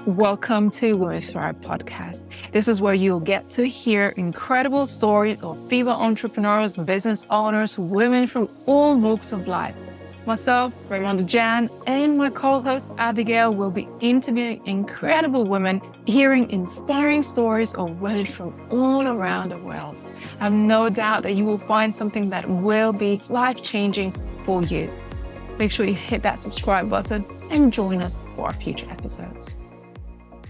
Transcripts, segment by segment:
Welcome to Women Thrive Podcast. This is where you'll get to hear incredible stories of female entrepreneurs, business owners, women from all walks of life. Myself, Raymond Jan, and my co-host Abigail will be interviewing incredible women, hearing inspiring stories of women from all around the world. I have no doubt that you will find something that will be life-changing for you. Make sure you hit that subscribe button and join us for our future episodes.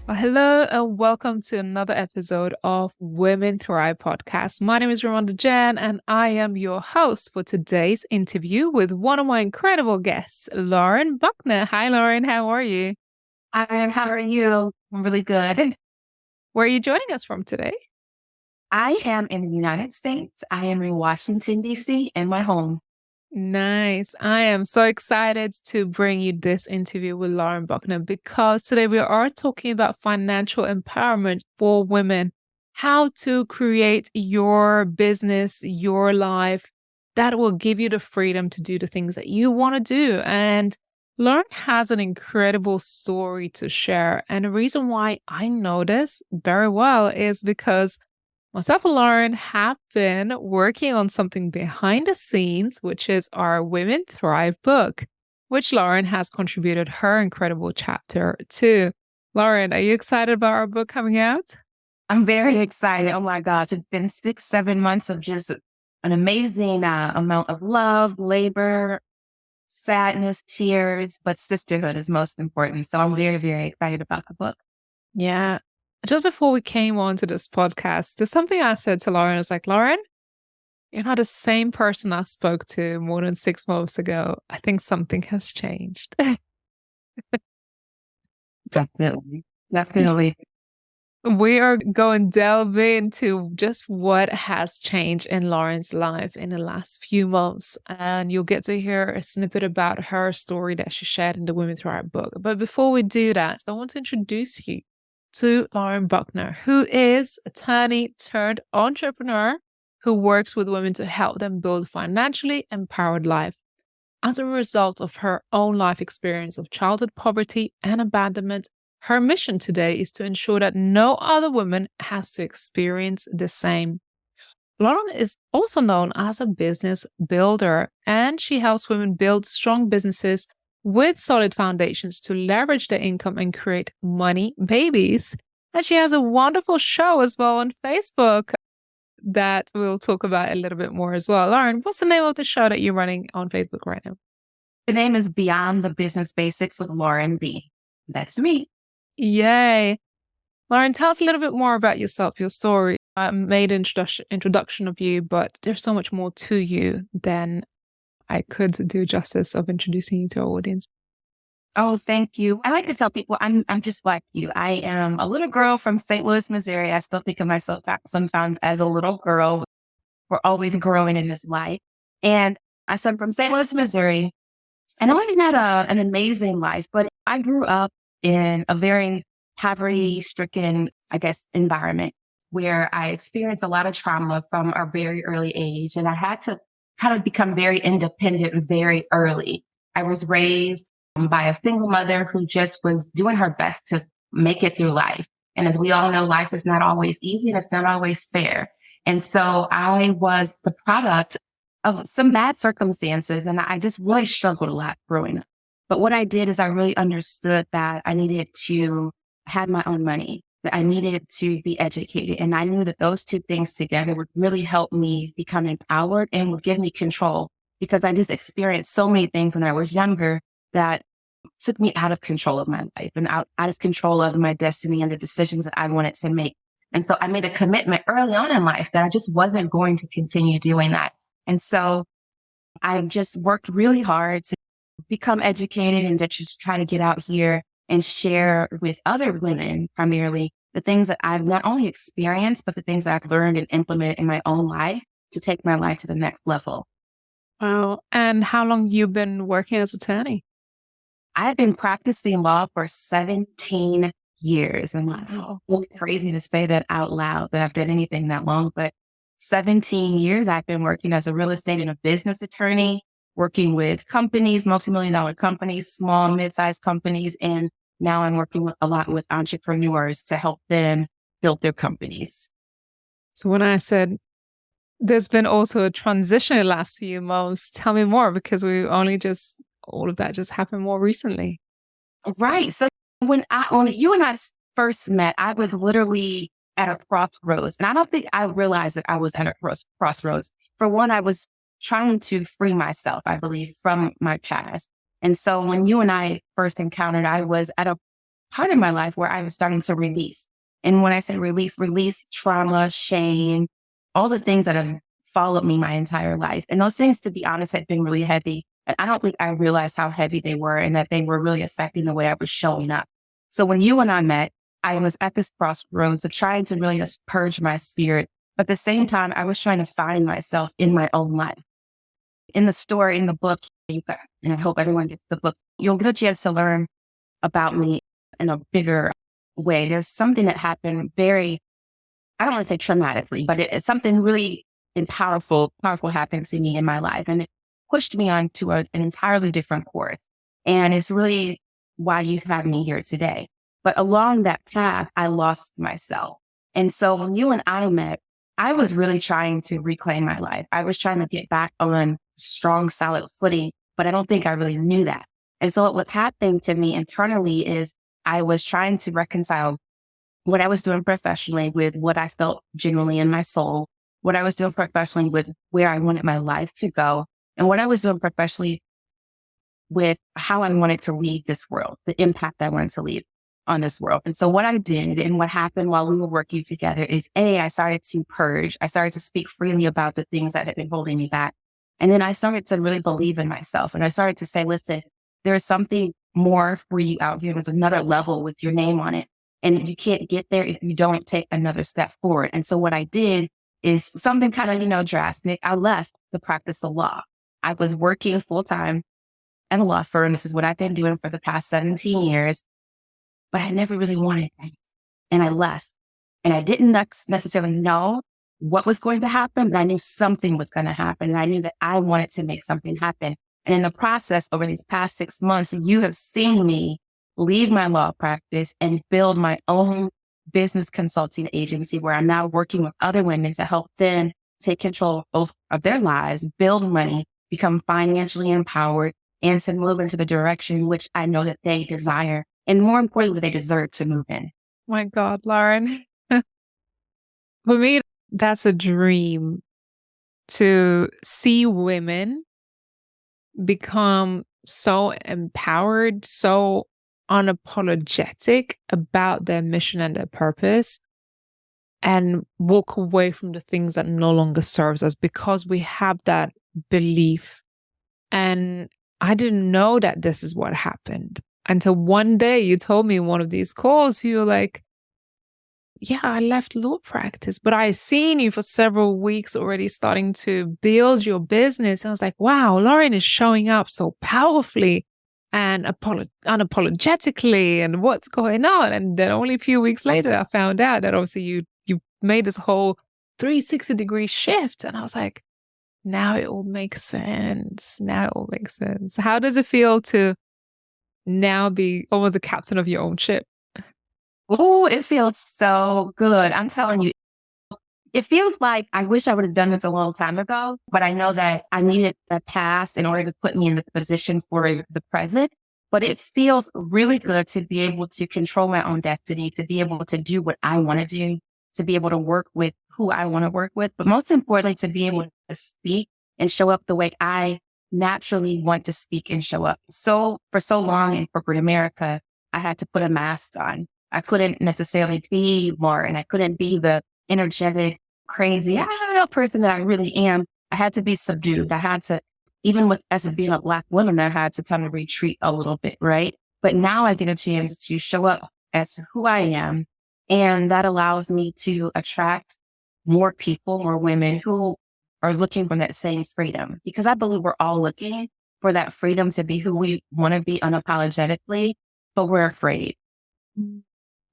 Well, hello and welcome to another episode of Women Thrive Podcast. My name is Raymond Jan and I am your host for today's interview with one of my incredible guests, Lauren Buckner. Hi, Lauren. How are you? How are you? I'm really good. Where are you joining us from today? I am in the United States. I am in Washington, D.C., in my home. Nice. I am so excited to bring you this interview with Lauren Buckner because today we are talking about financial empowerment for women, how to create your business, your life that will give you the freedom to do the things that you want to do. And Lauren has an incredible story to share. And the reason why I know this very well is because myself and Lauren have been working on something behind the scenes, which is our Women Thrive book, which Lauren has contributed her incredible chapter to. Lauren, are you excited about our book coming out? I'm very excited. Oh my gosh, it's been 6-7 months of just an amazing amount of love, labor, sadness, tears, but sisterhood is most important. So I'm very, very excited about the book. Yeah. Just before we came on to this podcast, there's something I said to Lauren. I was like, Lauren, you're not the same person I spoke to more than 6 months ago. I think something has changed. Definitely. We are going to delve into just what has changed in Lauren's life in the last few months. And you'll get to hear a snippet about her story that she shared in the Women Thrive book. But before we do that, I want to introduce you to Lauren Buckner, who is attorney turned entrepreneur who works with women to help them build financially empowered life. As a result of her own life experience of childhood poverty and abandonment, her mission today is to ensure that no other woman has to experience the same. Lauren is also known as a business builder, and she helps women build strong businesses with solid foundations to leverage their income and create money babies. And she has a wonderful show as well on Facebook that we'll talk about a little bit more as well. Lauren, what's the name of the show that you're running on Facebook right now? The name is Beyond the Business Basics with Lauren B. That's me. Yay. Lauren, tell us a little bit more about yourself, your story. I made an introduction of you, but there's so much more to you than I could do justice of introducing you to our audience. Oh, thank you. I like to tell people I'm just like you. I am a little girl from St. Louis, Missouri. I still think of myself sometimes as a little girl. We're always growing in this life. And I'm from St. Louis, Missouri. And I had an amazing life, but I grew up in a very poverty-stricken, environment where I experienced a lot of trauma from a very early age. And I had to kind of become very independent very early. I was raised by a single mother who just was doing her best to make it through life. And as we all know, life is not always easy and it's not always fair. And so I was the product of some bad circumstances and I just really struggled a lot growing up. But what I did is I really understood that I needed to have my own money, that I needed to be educated. And I knew that those two things together would really help me become empowered and would give me control because I just experienced so many things when I was younger that took me out of control of my life and out of control of my destiny and the decisions that I wanted to make. And so I made a commitment early on in life that I just wasn't going to continue doing that. And so I just worked really hard to become educated and to just try to get out here and share with other women, primarily, the things that I've not only experienced, but the things that I've learned and implemented in my own life to take my life to the next level. Wow. And how long have you been working as attorney? I've been practicing law for 17 years. And it's really crazy to say that out loud, that I've done anything that long, but 17 years I've been working as a real estate and a business attorney, working with companies, multi-million-dollar companies, small, mid-sized companies, and now I'm working a lot with entrepreneurs to help them build their companies. So when I said there's been also a transition in the last few months, tell me more, because we only just, all of that just happened more recently. Right. So when you and I first met, I was literally at a crossroads. And I don't think I realized that I was at a crossroads. For one, I was trying to free myself, I believe, from my past. And so when you and I first encountered, I was at a part of my life where I was starting to release. And when I say release trauma, shame, all the things that have followed me my entire life. And those things, to be honest, had been really heavy. And I don't think I realized how heavy they were and that they were really affecting the way I was showing up. So when you and I met, I was at this crossroads of trying to really just purge my spirit. But at the same time, I was trying to find myself in my own life. In the story, in the book, and I hope everyone gets the book, you'll get a chance to learn about me in a bigger way. There's something that happened very, I don't want to say traumatically, but it's something really powerful happened to me in my life. And it pushed me on to an entirely different course. And it's really why you have me here today. But along that path, I lost myself. And so when you and I met, I was really trying to reclaim my life. I was trying to get back on strong, solid footing, but I don't think I really knew that. And so what's happening to me internally is I was trying to reconcile what I was doing professionally with what I felt genuinely in my soul, what I was doing professionally with where I wanted my life to go, and what I was doing professionally with how I wanted to leave this world, the impact I wanted to leave on this world. And so what I did and what happened while we were working together is I started to purge. I started to speak freely about the things that had been holding me back. And then I started to really believe in myself. And I started to say, listen, there's something more for you out here. There's another level with your name on it. And you can't get there if you don't take another step forward. And so what I did is something kind of, drastic. I left the practice of law. I was working full time at a law firm. This is what I've been doing for the past 17 years, but I never really wanted it. And I left, and I didn't necessarily know what was going to happen, but I knew something was going to happen. And I knew that I wanted to make something happen. And in the process over these past 6 months, you have seen me leave my law practice and build my own business consulting agency where I'm now working with other women to help them take control of their lives, build money, become financially empowered, and to move into the direction which I know that they desire. And more importantly, they deserve to move in. My God, Lauren. For me, that's a dream, to see women become so empowered, so unapologetic about their mission and their purpose, and walk away from the things that no longer serves us because we have that belief. And I didn't know that this is what happened until one day you told me in one of these calls, you were like, yeah, I left law practice, but I seen you for several weeks already starting to build your business. I was like, wow, Lauren is showing up so powerfully and unapologetically, and what's going on? And then only a few weeks later, I found out that obviously you made this whole 360-degree shift. And I was like, now it all makes sense. Now it all makes sense. How does it feel to now be almost a captain of your own ship? Oh, it feels so good. I'm telling you, it feels like I wish I would have done this a long time ago, but I know that I needed the past in order to put me in the position for the present. But it feels really good to be able to control my own destiny, to be able to do what I want to do, to be able to work with who I want to work with, but most importantly, to be able to speak and show up the way I naturally want to speak and show up. So for so long in corporate America, I had to put a mask on. I couldn't necessarily be Lauren. I couldn't be the energetic, crazy, I don't know, person that I really am. I had to be subdued. I had to, even as being a Black woman, I had to kind of retreat a little bit, right? But now I get a chance to show up as who I am. And that allows me to attract more people, more women who are looking for that same freedom. Because I believe we're all looking for that freedom to be who we want to be unapologetically, but we're afraid.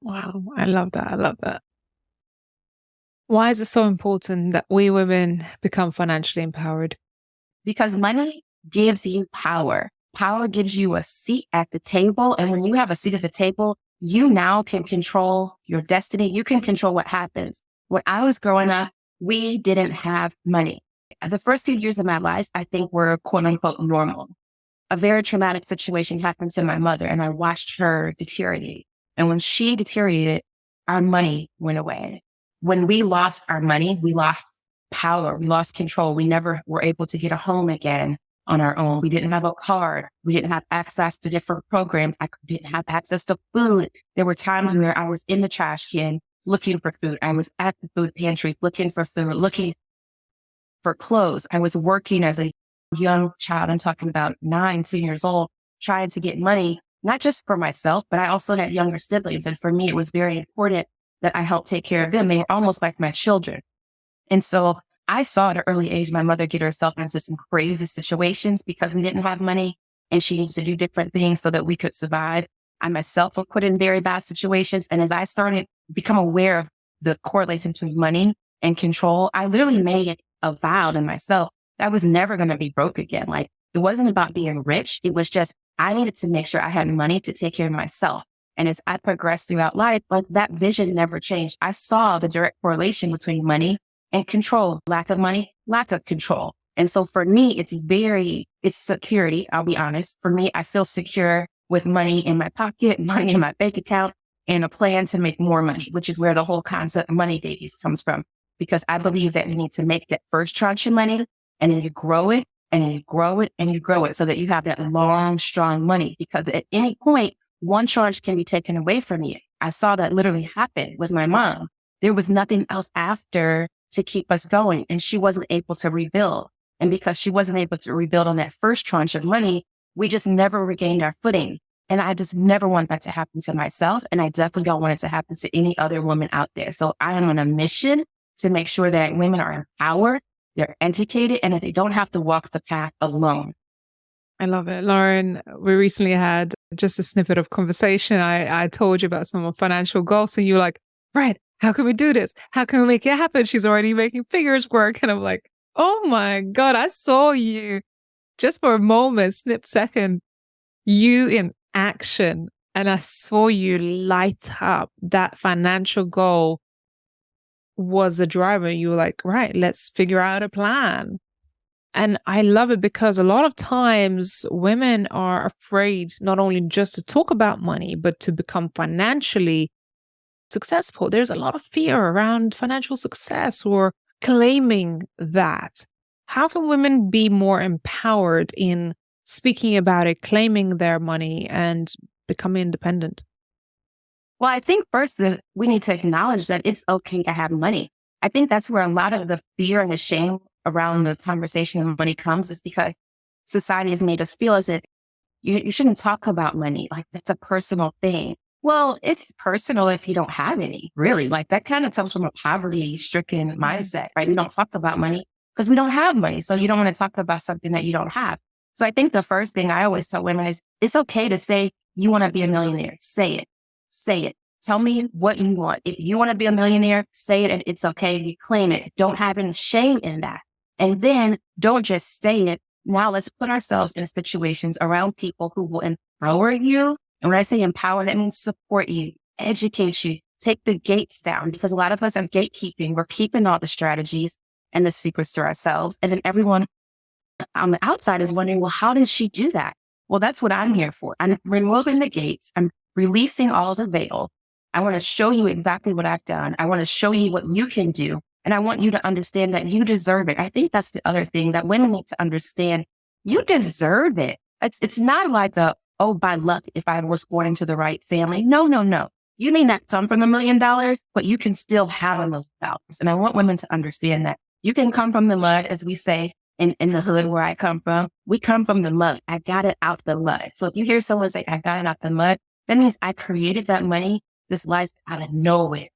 Wow, I love that. I love that. Why is it so important that we women become financially empowered? Because money gives you power. Power gives you a seat at the table. And when you have a seat at the table, you now can control your destiny. You can control what happens. When I was growing up, we didn't have money. The first few years of my life, I think were quote unquote normal. A very traumatic situation happened to my mother and I watched her deteriorate. And when she deteriorated, our money went away. When we lost our money, we lost power. We lost control. We never were able to get a home again on our own. We didn't have a card. We didn't have access to different programs. I didn't have access to food. There were times where I was in the trash can looking for food. I was at the food pantry looking for food, looking for clothes. I was working as a young child. I'm talking about 9, 10 years old, trying to get money, not just for myself, but I also had younger siblings. And for me, it was very important that I helped take care of them. They were almost like my children. And so I saw at an early age, my mother get herself into some crazy situations because we didn't have money and she needs to do different things so that we could survive. I myself was put in very bad situations. And as I started to become aware of the correlation between money and control, I literally made a vow to myself that I was never going to be broke again. Like it wasn't about being rich. It was just, I needed to make sure I had money to take care of myself. And as I progressed throughout life, like that vision never changed. I saw the direct correlation between money and control. Lack of money, lack of control. And so for me, it's security. I'll be honest. For me, I feel secure with money in my pocket, money in my bank account, and a plan to make more money, which is where the whole concept of money babies comes from. Because I believe that you need to make that first tranche of money and then you grow it and then you grow it and you grow it so that you have that long, strong money. Because at any point, one tranche can be taken away from you. I saw that literally happen with my mom. There was nothing else after to keep us going. And she wasn't able to rebuild. And because she wasn't able to rebuild on that first tranche of money, we just never regained our footing. And I just never want that to happen to myself. And I definitely don't want it to happen to any other woman out there. So I am on a mission to make sure that women are empowered, they're educated, and that they don't have to walk the path alone. I love it. Lauren, we recently had just a snippet of conversation. I told you about some financial goals and you're like, right, how can we do this? How can we make it happen? She's already making figures work. And I'm like, oh my God, I saw you just for a moment, snip second, you in action. And I saw you light up. That financial goal was a driver. You were like, right, let's figure out a plan. And I love it because a lot of times women are afraid not only just to talk about money, but to become financially successful. There's a lot of fear around financial success or claiming that. How can women be more empowered in speaking about it, claiming their money, and becoming independent? Well, I think first that we need to acknowledge that it's okay to have money. I think that's where a lot of the fear and the shame around the conversation of money comes, is because society has made us feel as if you shouldn't talk about money. Like that's a personal thing. Well, it's personal if you don't have any, really. Like that kind of comes from a poverty-stricken mindset, right? We don't talk about money because we don't have money. So you don't want to talk about something that you don't have. So I think the first thing I always tell women is it's okay to say you want to be a millionaire. Say it. Say it. Tell me what you want. If you want to be a millionaire, say it and it's okay. You claim it. Don't have any shame in that. And then don't just say it. Now let's put ourselves in situations around people who will empower you. And when I say empower, that means support you, educate you, take the gates down, because a lot of us are gatekeeping. We're keeping all the strategies and the secrets to ourselves. And then everyone on the outside is wondering, well, how does she do that? Well, that's what I'm here for. I'm removing the gates. I'm releasing all the veil. I want to show you exactly what I've done. I want to show you what you can do. And I want you to understand that you deserve it. I think that's the other thing that women need to understand. You deserve it. It's not like oh, by luck, if I was born into the right family. No, no, no. You may not come from $1 million, but you can still have $1 million. And I want women to understand that you can come from the mud, as we say in the hood where I come from. We come from the mud. I got it out the mud. So if you hear someone say, I got it out the mud, that means I created that money, this life out of nowhere.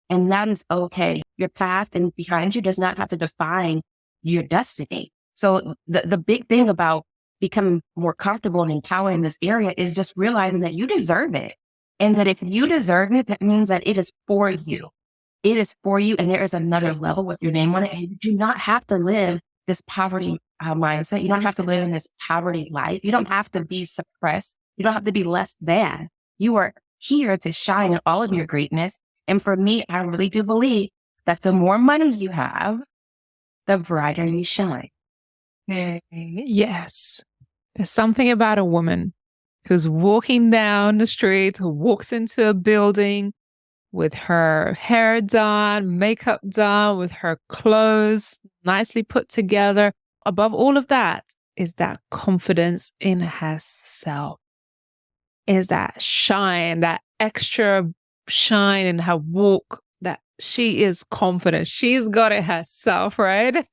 And that is okay. Your path and behind you does not have to define your destiny. So the big thing about becoming more comfortable and empowered in this area is just realizing that you deserve it. And that if you deserve it, that means that it is for you. It is for you. And there is another level with your name on it. And you do not have to live this poverty mindset. You don't have to live in this poverty life. You don't have to be suppressed. You don't have to be less than. You are here to shine in all of your greatness. And for me, I really do believe that the more money you have, the brighter you shine. Yes. There's something about a woman who's walking down the street, who walks into a building with her hair done, makeup done, with her clothes nicely put together. Above all of that is that confidence in herself, is that shine, that extra shine in her walk, that she is confident. She's got it herself, right?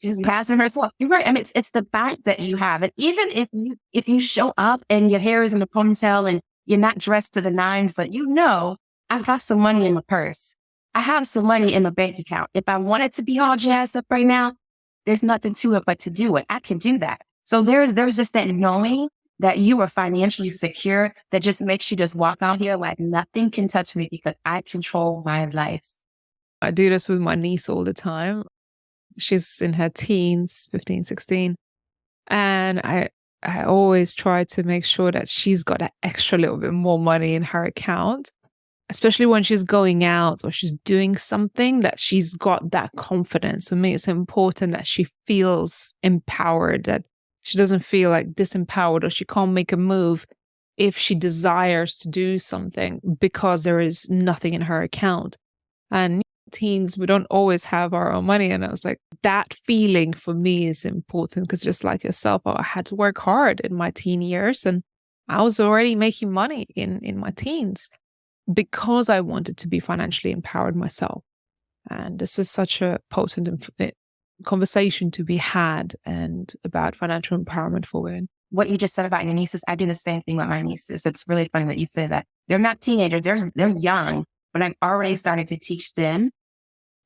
She's passing herself. You're right. I mean, it's the fact that you have it. Even if you show up and your hair is in a ponytail and you're not dressed to the nines, but I've got some money in my purse. I have some money in my bank account. If I wanted to be all jazzed up right now, there's nothing to it but to do it. I can do that. So there's just that knowing that you are financially secure that just makes you just walk out here like nothing can touch me because I control my life. I do this with my niece all the time. She's in her teens, 15, 16. And I always try to make sure that she's got an extra little bit more money in her account, especially when she's going out or she's doing something, that she's got that confidence. For me, it's important that she feels empowered, that she doesn't feel like disempowered or she can't make a move if she desires to do something because there is nothing in her account. And teens, we don't always have our own money. And I was like, that feeling for me is important because just like yourself, I had to work hard in my teen years and I was already making money in my teens because I wanted to be financially empowered myself. And this is such a potent conversation to be had and about financial empowerment for women. What you just said about your nieces, I do the same thing with my nieces. It's really funny that you say that. They're not teenagers, they're young, but I'm already starting to teach them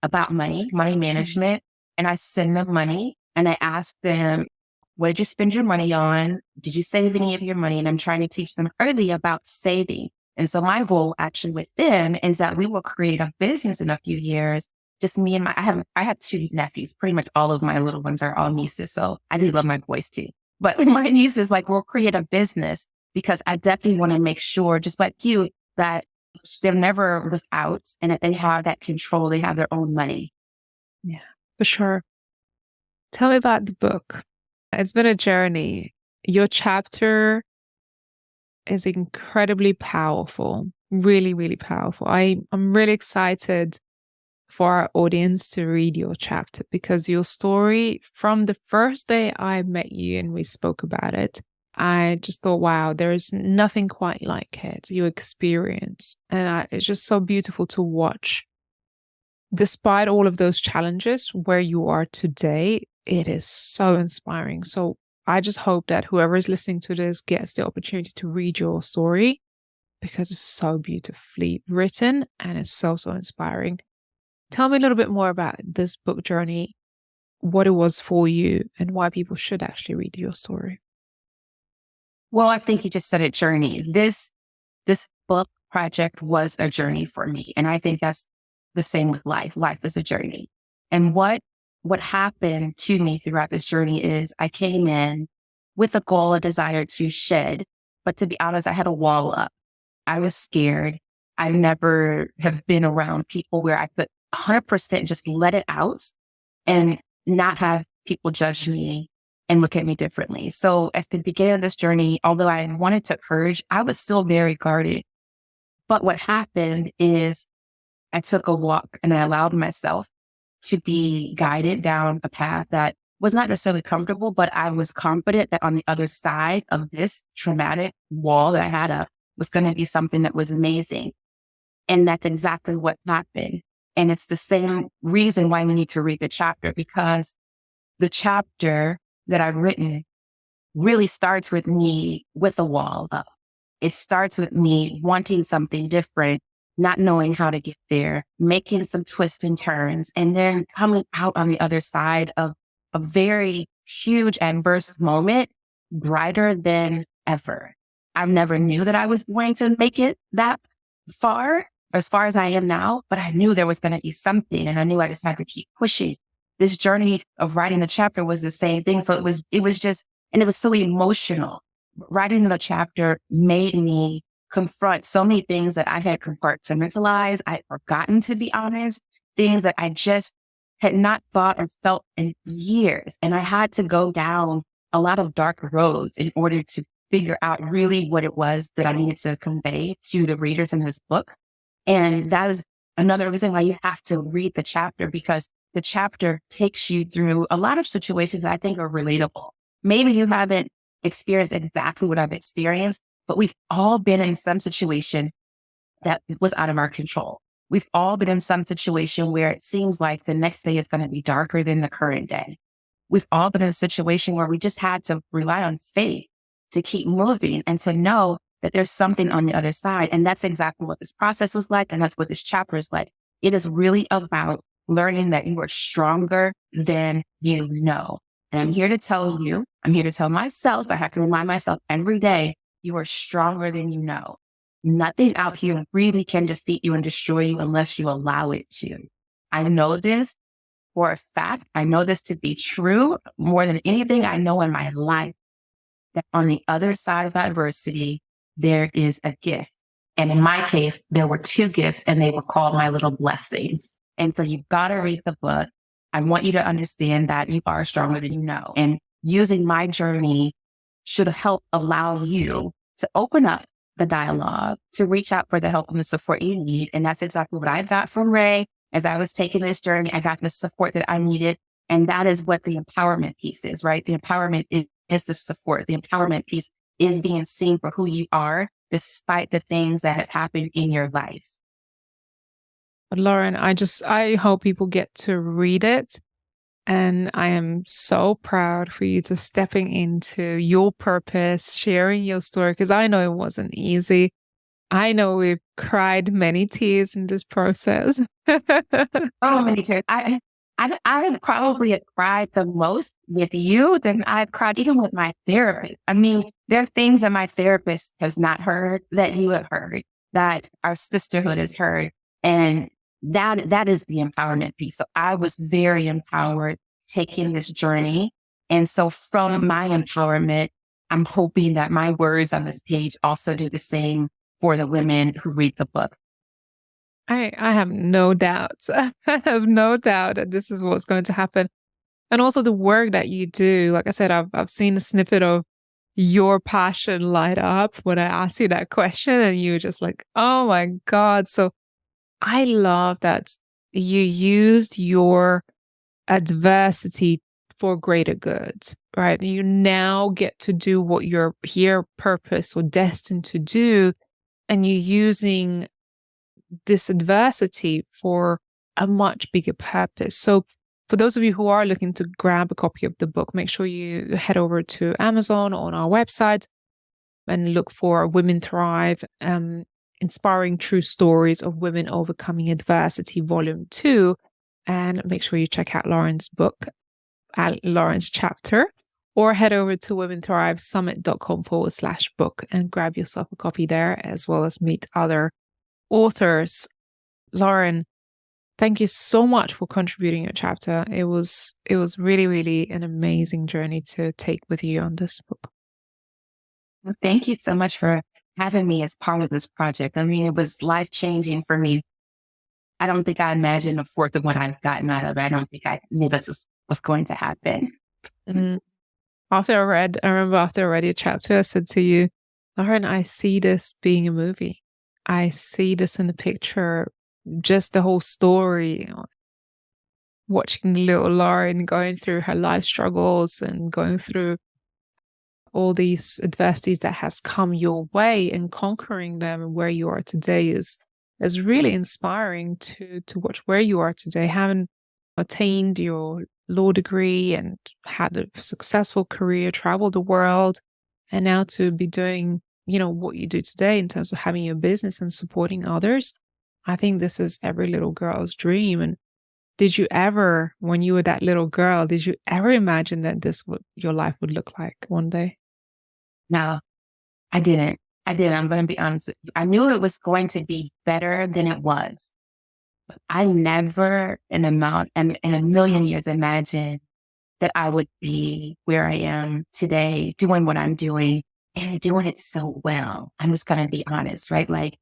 about money management. And I send them money and I ask them, what did you spend your money on? Did you save any of your money? And I'm trying to teach them early about saving. And so my goal actually with them is that we will create a business in a few years. Just me and I have two nephews. Pretty much all of my little ones are all nieces. So I do love my boys too. But my nieces, like, we'll create a business because I definitely want to make sure, just like you, that they're never without and that they have that control. They have their own money. Yeah, for sure. Tell me about the book. It's been a journey. Your chapter is incredibly powerful. Really, really powerful. I'm really excited for our audience to read your chapter because your story, from the first day I met you and we spoke about it, I just thought, wow, there's nothing quite like it, your experience. And it's just so beautiful to watch. Despite all of those challenges, where you are today, it is so inspiring. So I just hope that whoever is listening to this gets the opportunity to read your story because it's so beautifully written and it's so, so inspiring. Tell me a little bit more about this book journey, what it was for you, and why people should actually read your story. Well, I think you just said it, journey. This book project was a journey for me. And I think that's the same with life. Life is a journey. And what happened to me throughout this journey is I came in with a goal, a desire to shed. But to be honest, I had a wall up. I was scared. I never have been around people where I could 100% just let it out and not have people judge me and look at me differently. So at the beginning of this journey, although I wanted to purge, I was still very guarded. But what happened is I took a walk and I allowed myself to be guided down a path that was not necessarily comfortable, but I was confident that on the other side of this traumatic wall that I had up was going to be something that was amazing. And that's exactly what happened. And it's the same reason why we need to read the chapter, because the chapter that I've written really starts with me with a wall up. It starts with me wanting something different, not knowing how to get there, making some twists and turns, and then coming out on the other side of a very huge adverse moment, brighter than ever. I never knew that I was going to make it that far, as far as I am now, but I knew there was going to be something, and I knew I just had to keep pushing. this journey of writing the chapter was the same thing. So it was just, and it was so emotional. Writing the chapter made me confront so many things that I had compartmentalized. I had forgotten, to be honest, things that I just had not thought or felt in years. And I had to go down a lot of dark roads in order to figure out really what it was that I needed to convey to the readers in this book. And that is another reason why you have to read the chapter, because the chapter takes you through a lot of situations that I think are relatable. Maybe you haven't experienced exactly what I've experienced, but we've all been in some situation that was out of our control. We've all been in some situation where it seems like the next day is going to be darker than the current day. We've all been in a situation where we just had to rely on faith to keep moving and to know that there's something on the other side. And that's exactly what this process was like. And that's what this chapter is like. It is really about learning that you are stronger than you know. And I'm here to tell you, I'm here to tell myself, I have to remind myself every day, you are stronger than you know. Nothing out here really can defeat you and destroy you unless you allow it to. I know this for a fact. I know this to be true more than anything I know in my life, that on the other side of adversity, there is a gift. And in my case, there were two gifts, and they were called my little blessings. And so you've got to read the book. I want you to understand that you are stronger than you know. And using my journey should help allow you to open up the dialogue, to reach out for the help and the support you need. And that's exactly what I got from Ray. As I was taking this journey, I got the support that I needed. And that is what the empowerment piece is, right? The empowerment is the support. The empowerment piece is being seen for who you are, despite the things that have happened in your life. But Lauren, I hope people get to read it. And I am so proud for you to stepping into your purpose, sharing your story, because I know it wasn't easy. I know we've cried many tears in this process. Oh, many tears. I probably have cried the most with you than I've cried even with my therapist. I mean, there are things that my therapist has not heard that you have heard, that our sisterhood has heard. And that is the empowerment piece. So I was very empowered taking this journey. And so from my empowerment, I'm hoping that my words on this page also do the same for the women who read the book. I have no doubt. I have no doubt that this is what's going to happen. And also the work that you do. Like I said, I've seen a snippet of your passion light up when I asked you that question, and you were just like, oh my God. So I love that you used your adversity for greater good, right? You now get to do what you're here, purpose or destined to do. And you're using this adversity for a much bigger purpose. So for those of you who are looking to grab a copy of the book, make sure you head over to Amazon or on our website and look for Women Thrive, Inspiring True Stories of Women Overcoming Adversity, Volume 2. And make sure you check out Lauren's book, Lauren's chapter, or head over to womenthrivesummit.com/book and grab yourself a copy there, as well as meet other authors. Lauren, thank you so much for contributing your chapter. It was really, really an amazing journey to take with you on this book. Well, thank you so much for having me as part of this project. I mean, it was life-changing for me. I don't think I imagined a fourth of what I've gotten out of it. I don't think I knew this was going to happen. And I remember after I read your chapter, I said to you, Lauren, I see this being a movie. I see this in the picture, just the whole story, watching little Lauren going through her life struggles and going through all these adversities that has come your way and conquering them, and where you are today is really inspiring to watch where you are today, having attained your law degree and had a successful career, traveled the world, and now to be doing, what you do today in terms of having your business and supporting others. I think this is every little girl's dream. And did you ever, when you were that little girl, did you ever imagine that your life would look like one day? No, I didn't. I'm going to be honest with you. I knew it was going to be better than it was, I never in a million years imagined that I would be where I am today, doing what I'm doing and doing it so well. I'm just going to be honest, right? Like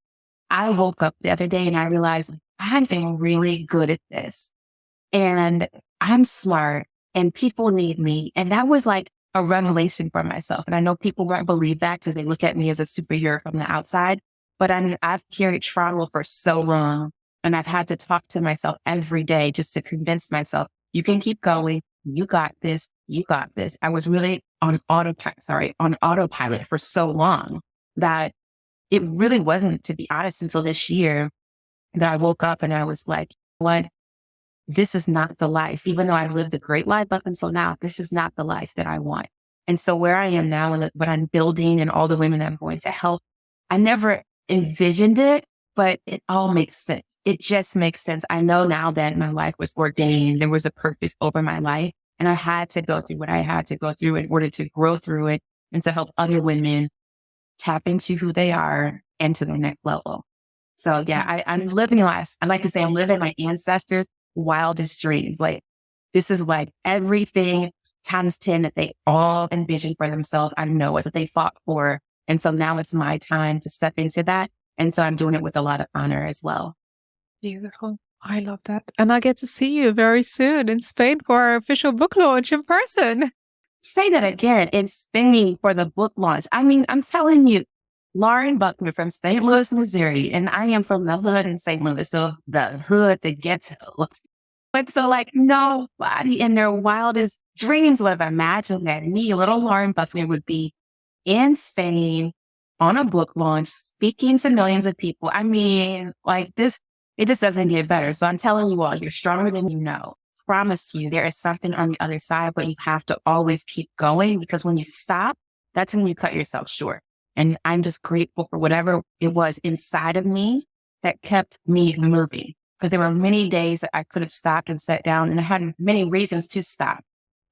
I woke up the other day and I realized like, I'm really good at this and I'm smart and people need me. And that was like a revelation for myself. And I know people won't believe that because they look at me as a superhero from the outside, but I've carried trauma for so long and I've had to talk to myself every day just to convince myself, you can keep going. You got this. You got this. I was really on autopilot for so long that it really wasn't, to be honest, until this year that I woke up and I was like, what? This is not the life. Even though I've lived a great life up until now, this is not the life that I want. And so where I am now and what I'm building and all the women that I'm going to help, I never envisioned it, but it all makes sense. It just makes sense. I know now that my life was ordained. There was a purpose over my life and I had to go through what I had to go through in order to grow through it and to help other women tap into who they are and to their next level. So yeah, I'm living life. I like to say I'm living my ancestors' wildest dreams. Like this is like everything times 10 that they all envisioned for themselves. I know it, that they fought for. And so now it's my time to step into that. And so I'm doing it with a lot of honor as well. Beautiful. I love that. And I get to see you very soon in Spain for our official book launch in person. Say that again. In Spain for the book launch. I mean, I'm telling you, Lauren Buckner from St. Louis, Missouri, and I am from the hood in St. Louis, so the hood, the ghetto. But so like nobody in their wildest dreams would have imagined that me, little Lauren Buckner, would be in Spain on a book launch, speaking to millions of people. I mean, like this, it just doesn't get better. So I'm telling you all, you're stronger than you know. Promise you, there is something on the other side, but you have to always keep going because when you stop, that's when you cut yourself short. And I'm just grateful for whatever it was inside of me that kept me moving. Because there were many days that I could have stopped and sat down and I had many reasons to stop.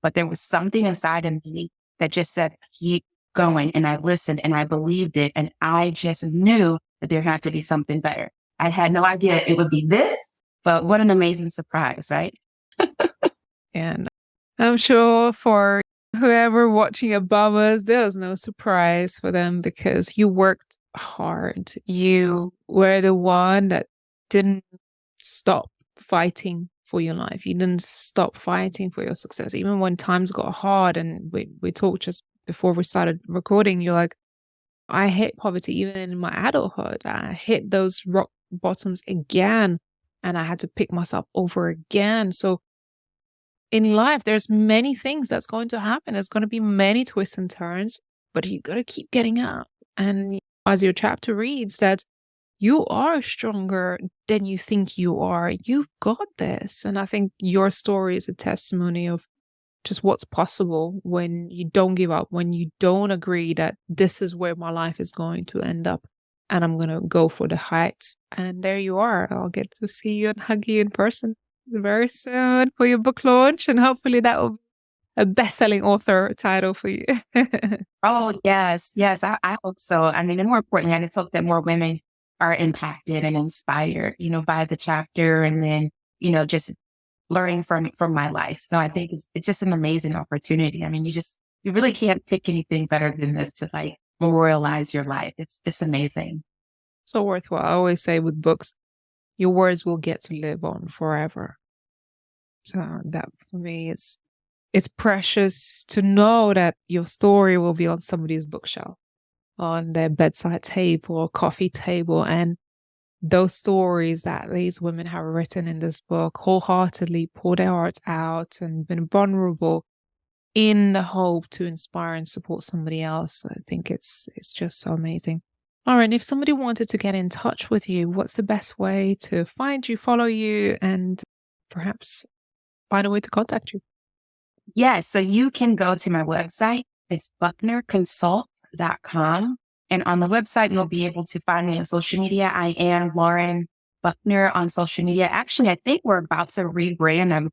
But there was something inside of me that just said, keep going. And I listened and I believed it. And I just knew that there had to be something better. I had no idea it would be this, but what an amazing surprise, right? And I'm sure for whoever watching above us, there's no surprise for them because you worked hard. You were the one that didn't stop fighting for your life. You didn't stop fighting for your success. Even when times got hard and we talked just before we started recording, you're like, I hit poverty even in my adulthood. I hit those rock bottoms again and I had to pick myself over again. So in life, there's many things that's going to happen. There's going to be many twists and turns, but you got to keep getting up. And as your chapter reads, that you are stronger than you think you are. You've got this. And I think your story is a testimony of just what's possible when you don't give up, when you don't agree that this is where my life is going to end up and I'm going to go for the heights. And there you are. I'll get to see you and hug you in person very soon for your book launch. And hopefully that will be a best-selling author title for you. Oh, yes. Yes, I hope so. I mean, and more importantly, I just hope that more women are impacted and inspired, by the chapter and then, just learning from my life. So I think it's just an amazing opportunity. I mean, you really can't pick anything better than this to like memorialize your life. It's amazing. So worthwhile. I always say with books, your words will get to live on forever. So that for me it's precious to know that your story will be on somebody's bookshelf, on their bedside table or coffee table. And those stories that these women have written in this book wholeheartedly pour their hearts out and been vulnerable in the hope to inspire and support somebody else. I think it's just so amazing. All right, if somebody wanted to get in touch with you, what's the best way to find you, follow you, and perhaps find a way to contact you? Yes. So you can go to my website. It's bucknerconsult.com. And on the website, you'll be able to find me on social media. I am Lauren Buckner on social media. Actually, I think we're about to rebrand. I'm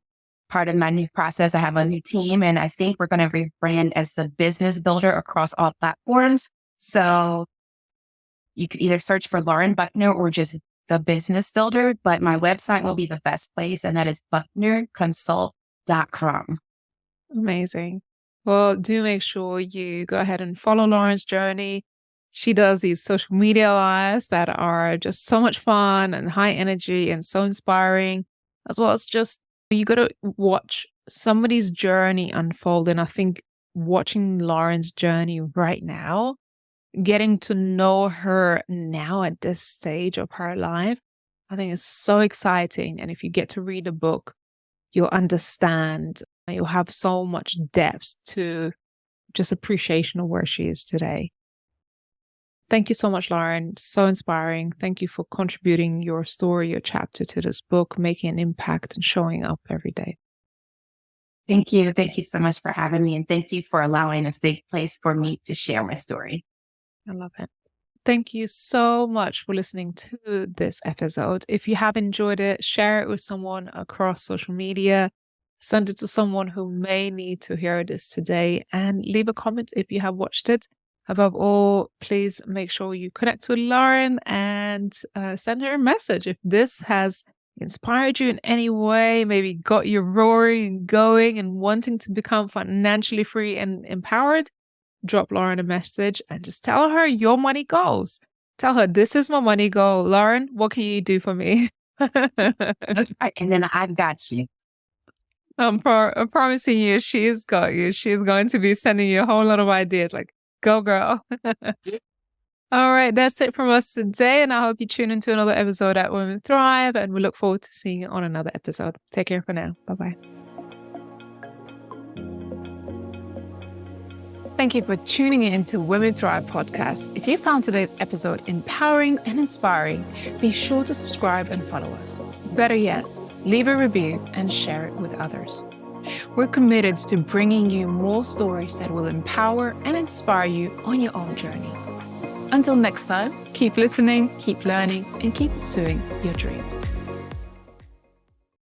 part of my new process. I have a new team, and I think we're going to rebrand as the business builder across all platforms. So you could either search for Lauren Buckner or just the business builder, but my website will be the best place, and that is bucknerconsult.com. Amazing. Well, do make sure you go ahead and follow Lauren's journey. She does these social media lives that are just so much fun and high energy and so inspiring, as well as just you got to watch somebody's journey unfold. And I think watching Lauren's journey right now, getting to know her now at this stage of her life, I think is so exciting. And if you get to read a book, you'll understand, you'll have so much depth to just appreciation of where she is today. Thank you so much, Lauren. So inspiring. Thank you for contributing your story, your chapter to this book, making an impact and showing up every day. Thank you. Thank you so much for having me. And thank you for allowing a safe place for me to share my story. I love it. Thank you so much for listening to this episode. If you have enjoyed it, share it with someone across social media. Send it to someone who may need to hear this today, and leave a comment if you have watched it. Above all, please make sure you connect with Lauren and send her a message. If this has inspired you in any way, maybe got you roaring and going and wanting to become financially free and empowered, drop Lauren a message and just tell her your money goals. Tell her, this is my money goal. Lauren, what can you do for me? And then I've got you. I'm promising you, she's got you. She's going to be sending you a whole lot of ideas. Like, go girl. All right, that's it from us today. And I hope you tune into another episode at Women Thrive. And we look forward to seeing you on another episode. Take care for now. Bye-bye. Thank you for tuning in to Women Thrive podcast. If you found today's episode empowering and inspiring, be sure to subscribe and follow us. Better yet, leave a review and share it with others. We're committed to bringing you more stories that will empower and inspire you on your own journey. Until next time, keep listening, keep learning, and keep pursuing your dreams.